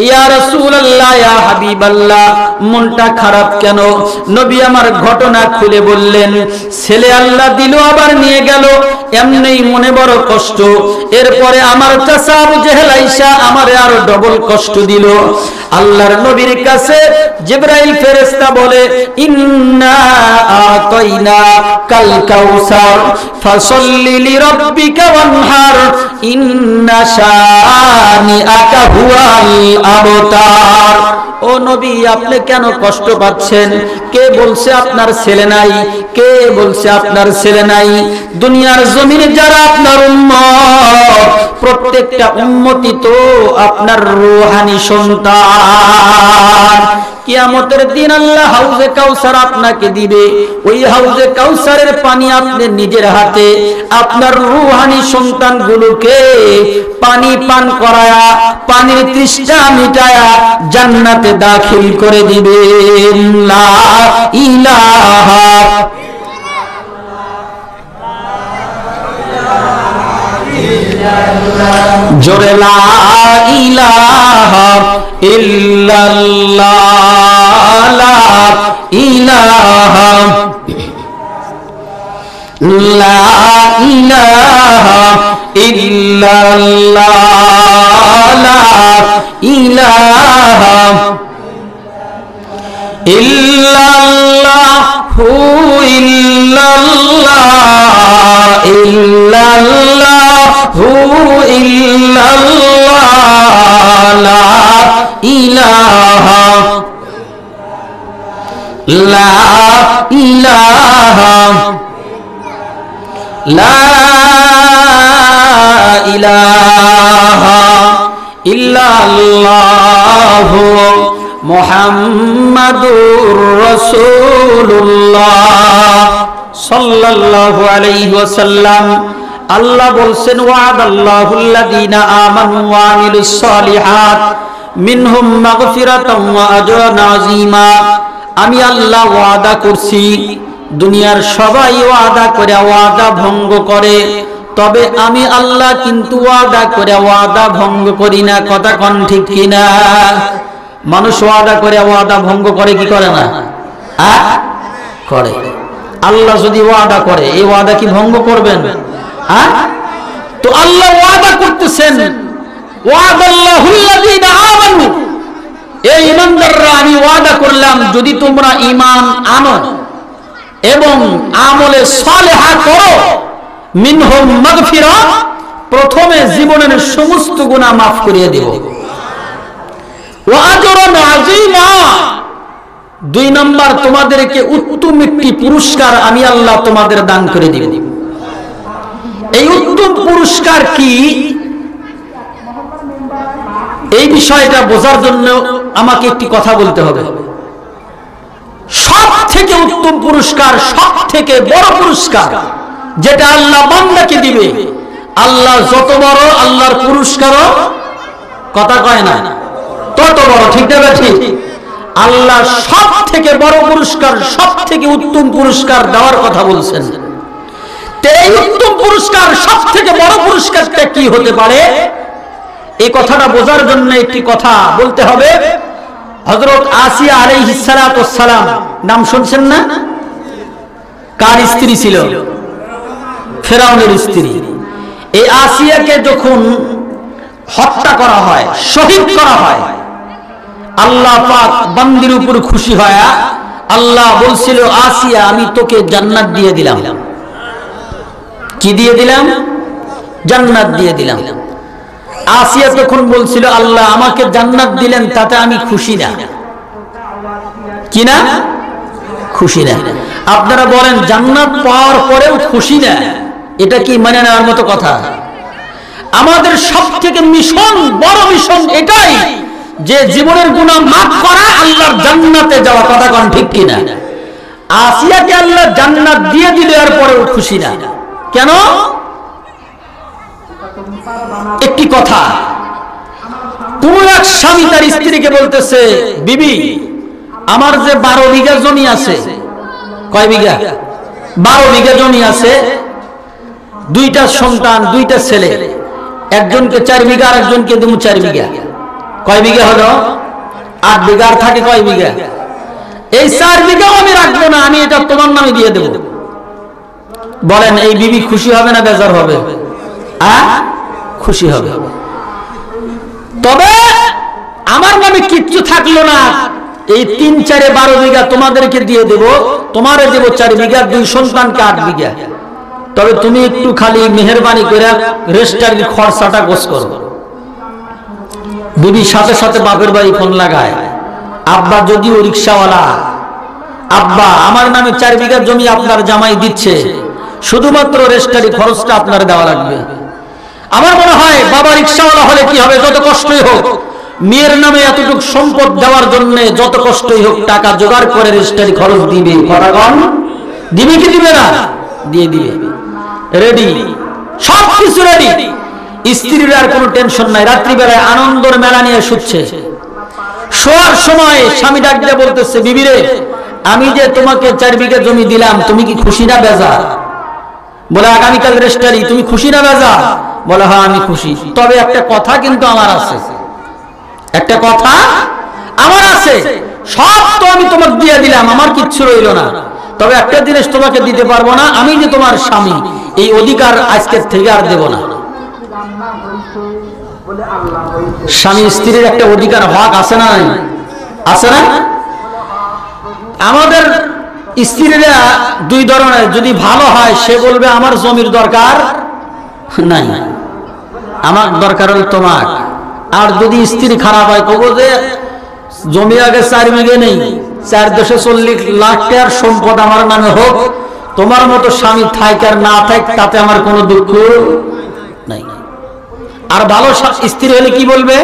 ইয়া রাসূলুল্লাহ, ইয়া হাবিবাল্লাহ, মনটা খারাপ কেন? নবী আমার ঘটনা খুলে বললেন, ছেলে আল্লাহ দিল আবার নিয়ে গেল, এমনিই মনে বড় কষ্ট। এরপরে আমার চাচা আবু জেহেল আইসা আমারে আরো ডবল কষ্ট দিল। আল্লাহর নবীর কাছে জিবরাইল ফেরেশতা বলে, ইন্না আতাইনা কাল কাউসার ফাসাল্লি লিরাব্বিকা ওয়ানহার ইন্না শানিআকা হুয়াল আবতার। ও নবী, আপনি কেন কষ্ট পাচ্ছেন? কে বলছে আপনার ছেলে নাই? কে বলছে আপনার ছেলে নাই? দুনিয়ার জমিনে যারা আপনার উম্মত, প্রত্যেকটা উম্মতি তো আপনার রূহানি সন্তান। কিয়ামতের দিন আল্লাহ হাউজে কাউসার আপনাকে দিবে। ওই হাউজে কাউসারের পানি আপনি নিজের হাতে আপনার রূহানি সন্তানগুলোকে পানি পান করায়া, পানির তৃষ্ণা মিটায়া জান্নাতে দাখিল করে দিবেন। লা ইলাহা জোরে লা ইলাহা ইল্লাল্লাহ, লা ইলাহা লা ইলাহা ইল্লাল্লাহ, লা ইলাহা ইল্লাল্লাহু ইল্লাল্লাহ, ইল্লাল্লাহু ইল্লাল্লাহ, লা ইলাহা লা ইলাহা লা ইলাহা ইল্লাল্লাহু মুহাম্মাদুর রাসূলুল্লাহ সাল্লাল্লাহু আলাইহি ওয়াসাল্লাম। আল্লাহ বলছেন, ওয়াদাল্লাহুল্লাযীনা আমানু ওয়া আমিলুস সালিহাত মিনহুম মাগফিরাতাও ওয়া আজরান আযীমা। আমি আল্লাহ ওয়াদা করছি, দুনিয়ার সবাই ওয়াদা করে ওয়াদা ভঙ্গ করে, তবে আমি আল্লাহ কিন্তু ওয়াদা করে ওয়াদা ভঙ্গ করি না। কথা কোন ঠিক কিনা? মানুষ ওয়াদা করে ওয়াদা ভঙ্গ করে কি করে না? করে। আল্লাহ যদি ওয়াদা করে, এই ওয়াদা কি ভঙ্গ করবেন? তো আল্লাহ ওয়াদা করতেছেন, ওয়াদাল্লাহুল্লাযীনা আমানু, এই ঈমানদাররা আমি ওয়াদা করলাম যদি তোমরা ঈমান আনো এবং আমলে সালেহা করো, মিনহুম মাগফিরা, প্রথমে জীবনের সমস্ত গুনাহ মাফ করিয়ে দেব, ওয়া আজরান আযীমা, দুই নাম্বার তোমাদেরকে উত্তম একটি পুরস্কার আমি আল্লাহ তোমাদের দান করে দেব। এই উত্তম পুরস্কার কি, এই বিষয়টা বোঝার জন্য আমাকে একটি কথা বলতে হবে। সব থেকে উত্তম পুরস্কার, সব থেকে বড় পুরস্কার যেটা আল্লাহ বান্দাকে দিবে, আল্লাহ যত বড়, আল্লাহর পুরস্কারও কথা কয় না তত বড়। ঠিক না ঠিক? আল্লাহ সব থেকে বড় পুরস্কার, সব থেকে উত্তম পুরস্কার দেওয়ার কথা বলছেন। এই উত্তম পুরস্কার, সব থেকে বড় পুরস্কারটা কি হতে পারে, এই কথাটা বোঝার জন্য একটি কথা বলতে হবে। হযরত আসিয়া আলাইহিস সালাতু ওয়াস সালাম, নাম শুনছেন না? কার স্ত্রী ছিল? ফেরাউনের স্ত্রী। এই আসিয়াকে যখন হত্যা করা হয়, শহীদ করা হয়, আল্লাহ পাক বান্দির উপর খুশি হয়। আল্লাহ বলছিল, আসিয়া আমি তোকে জান্নাত দিয়ে দিলাম। কি দিয়ে দিলাম? জান্নাত দিয়ে দিলাম। আসিয়া তখন বলছিল, আল্লাহ আমাকে জান্নাত দিলেন, তাতে আমি খুশি না। কি না? খুশি না। আপনারা বলেন, জান্নাত পাওয়ার পরেও খুশি না, এটা কি মানে নেওয়ার মতো কথা? আমাদের সব থেকে মিশন, বড় মিশন এটাই যে জীবনের গুনাহ মাফ করা, আল্লাহর জান্নাতে যাওয়া। কথা কোন ঠিক কিনা? আসিয়াকে আল্লাহ জান্নাত দিয়ে দিলে এর পরেও খুশি না কেন? একটি কথা, কোন এক স্বামী তার স্ত্রীকে বলতেছে, বিবি আমার যে 12 বিঘা জমি আছে। কয় বিঘা? 12 বিঘা জমি আছে, 2টা সন্তান, 2টা ছেলে, একজনকে 4 বিঘা আর একজনকে দেবো 4 বিঘা। কয় বিঘা হলো? 8 বিঘা। আর থাকে কয় বিঘা? এই 4 বিঘাও আমি রাখবো না, আমি এটা তোমার নামে দিয়ে দেব। বলেন এই বিবি খুশি হবে না বেজার হবে? খুশি হবে। তবে আমার নামে কিচ্ছু থাকলো না, এই 3, 4, 12 বিঘা তোমাদেরকে দিয়ে দেব, তোমারে দেব 4 বিঘা, 2 সন্তানকে 8 বিঘা। তবে তুমি একটু খালি মেহেরবানি করে রেজিস্ট্রারির খরচাটা গোছ করো। বিবি সাথে সাথে বাপের বাড়ি ফোন লাগায়, আব্বা যদিও রিক্সাওয়ালা, আব্বা আমার নামে 4 বিঘা জমি আপনার জামাই দিচ্ছে, শুধুমাত্র রেজিস্ট্রারি খরচটা আপনার দেওয়া লাগবে। আমার মনে হয় বাবা রিক্সাওয়ালা হলে কি হবে, যত কষ্টই হোক মেয়ের নামে এতটুকু সম্পদ দেওয়ার জন্য যত কষ্টই হোক টাকা জোগাড় করে রেজিস্ট্রারি খরচ দিবে। কথাগণ দিবে কি দিবে না? দিয়ে দিবে। রেডি, সবকিছু রেডি। স্ত্রীর আর কোনো টেনশন নাই, রাত্রিবেলায় আনন্দের মেলা নিয়ে শুচ্ছে। শোয়ার সময় স্বামী ডাক দিয়ে বলতেছে, বিবি রে আমি যে তোমাকে 4 বিঘা জমি দিলাম, তুমি কি খুশি না বেজার? বলে আগামীকাল রেজিস্ট্রারি, তুমি খুশি না বেজার? বলে হ্যাঁ আমি খুশি। তবে একটা কথা কিন্তু আমার আছে, একটা কথা আমার আছে, সব তো আমি তোমাকে দিয়ে দিলাম, আমার কিচ্ছু রইল না। তবে একটা জিনিস তোমাকে দিতে পারবো না, আমি যে তোমার স্বামী, এই অধিকার আজকের থেকে আর দেব না। স্বামী স্ত্রীর একটা অধিকার হক আছে না? আছে না? আমাদের স্ত্রীরা 2 ধরনের, যদি ভালো হয় সে বলবে আমার জমির দরকার নাই, আমার দরকার হল তোমার। আর যদি স্ত্রী খারাপ হয়, কব যে জমি আগে 4 বিঘে নেই, 440 লাখ টাকার সম্পদ আমার নামে হোক, তোমার মতো স্বামী থাক আর না থাক তাতে আমার কোনো দুঃখ নাই। আর ভালো স্ত্রী হলে কি বলবে,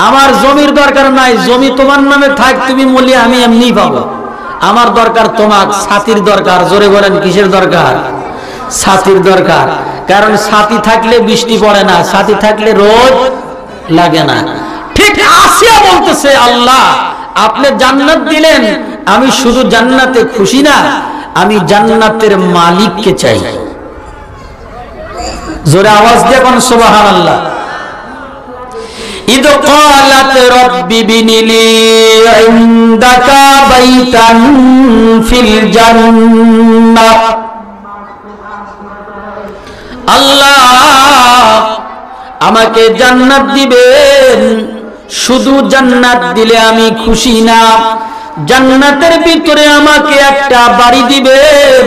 আমার জমির দরকার নাই, জমি তোমার নামে থাক, তুমি মূল্যে আমি এমনি পাবো, আমার দরকার তোমার সাথীর দরকার। জোরে বলেন কিসের দরকার? সাথীর দরকার। কারণ সাথী থাকলে বৃষ্টি পড়ে না, সাথী থাকলে রোদ লাগে না। ঠিক আসিয়া বলতেছে, আল্লাহ আপনি জান্নাত দিলেন, আমি শুধু জান্নাতে খুশি না, আমি জান্নাতের মালিককে চাই। জোরে আওয়াজ দিয়ে কোন সুবহানাল্লাহ। ইদ ক্বালাত রাব্বি বিনিলি ইনদাকা বাইতান ফিল জান্নাহ। আল্লাহ আমাকে জান্নাত দিবেন, শুধু জান্নাত দিলে আমি খুশি না, জান্নাতের ভিতরে আমাকে একটা বাড়ি দিবেন,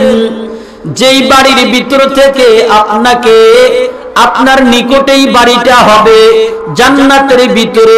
যেই বাড়ির ভিতর থেকে আপনাকে, আপনার নিকটেই বাড়িটা হবে জান্নাতের ভিতরে।